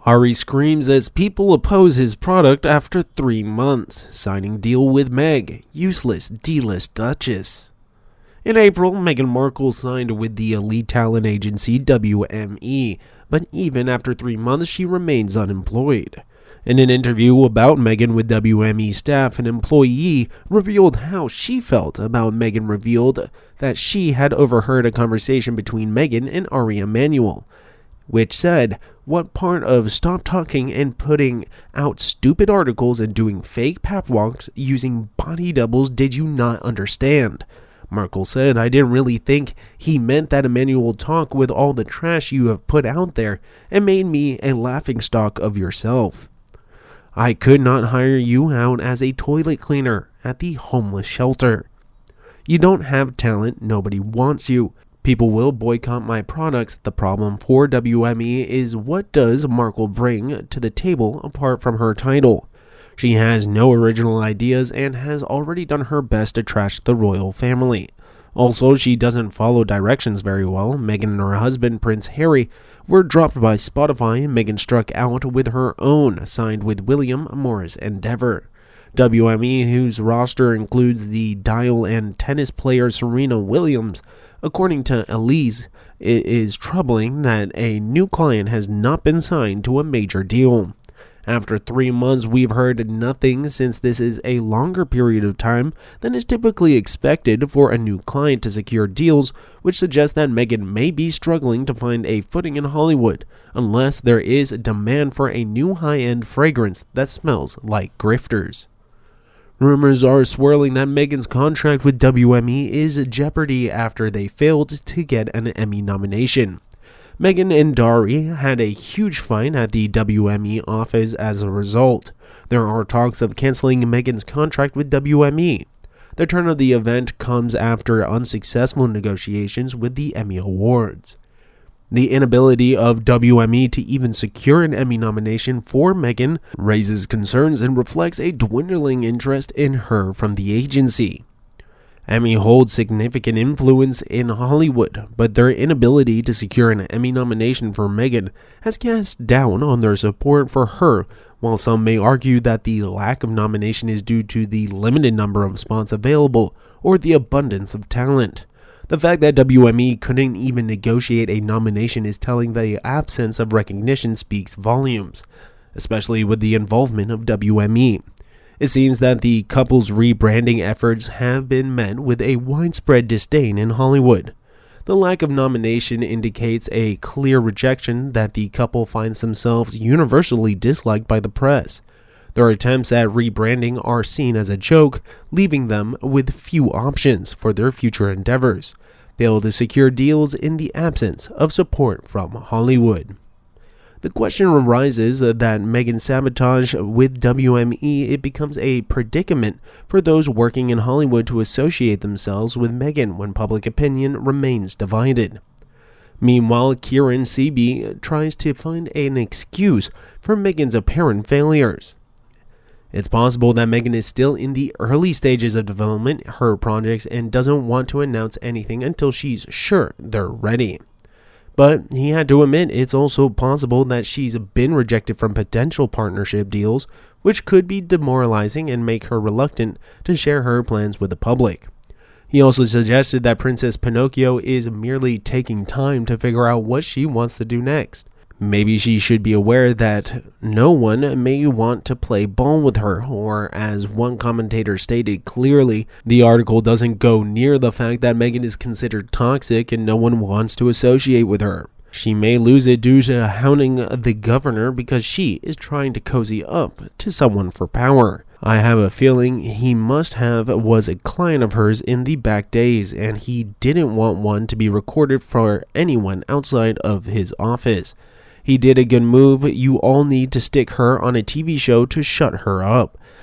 Harry screams as people oppose his product after 3 months. Signing deal with Meg. Useless D-list Duchess. In April, Megan Markle signed with the elite talent agency WME, but even after 3 months, she remains unemployed. In an interview about Megan with WME staff, an employee revealed how she felt about Megan. Revealed that she had overheard a conversation between Megan and Ari Emanuel, which said, "What part of stop talking and putting out stupid articles and doing fake pap walks using body doubles did you not understand?" Markle said, "I didn't really think he meant that Emanuel talk with all the trash you have put out there and made me a laughingstock of yourself. I could not hire you out as a toilet cleaner at the homeless shelter. You don't have talent, nobody wants you. People will boycott my products." The problem for WME is, what does Markle bring to the table apart from her title? She has no original ideas and has already done her best to trash the royal family. Also, she doesn't follow directions very well. Meghan and her husband, Prince Harry, were dropped by Spotify, and Meghan struck out with her own, signed with William Morris Endeavor. WME, whose roster includes the Dial and tennis player Serena Williams. According to Elise, it is troubling that a new client has not been signed to a major deal. After 3 months, we've heard nothing since this is a longer period of time than is typically expected for a new client to secure deals, which suggests that Meghan may be struggling to find a footing in Hollywood, unless there is a demand for a new high-end fragrance that smells like grifters. Rumors are swirling that Meghan's contract with WME is in jeopardy after they failed to get an Emmy nomination. Meghan and Dari had a huge fight at the WME office as a result. There are talks of canceling Meghan's contract with WME. The turn of the event comes after unsuccessful negotiations with the Emmy Awards. The inability of WME to even secure an Emmy nomination for Meghan raises concerns and reflects a dwindling interest in her from the agency. Emmy holds significant influence in Hollywood, but their inability to secure an Emmy nomination for Meghan has cast doubt on their support for her, while some may argue that the lack of nomination is due to the limited number of spots available or the abundance of talent. The fact that WME couldn't even negotiate a nomination is telling. The absence of recognition speaks volumes, especially with the involvement of WME. It seems that the couple's rebranding efforts have been met with a widespread disdain in Hollywood. The lack of nomination indicates a clear rejection that the couple finds themselves universally disliked by the press. Their attempts at rebranding are seen as a joke, leaving them with few options for their future endeavors. Fail to secure deals in the absence of support from Hollywood. The question arises that Meghan's sabotage with WME, it becomes a predicament for those working in Hollywood to associate themselves with Meghan when public opinion remains divided. Meanwhile, Kieran Seabee tries to find an excuse for Meghan's apparent failures. It's possible that Meghan is still in the early stages of development her projects and doesn't want to announce anything until she's sure they're ready. But he had to admit it's also possible that she's been rejected from potential partnership deals, which could be demoralizing and make her reluctant to share her plans with the public. He also suggested that Princess Pinocchio is merely taking time to figure out what she wants to do next. Maybe she should be aware that no one may want to play ball with her, or as one commentator stated clearly, the article doesn't go near the fact that Meghan is considered toxic and no one wants to associate with her. She may lose it due to hounding the governor because she is trying to cozy up to someone for power. I have a feeling he was a client of hers in the back days, and he didn't want one to be recorded for anyone outside of his office. He did a good move. You all need to stick her on a TV show to shut her up.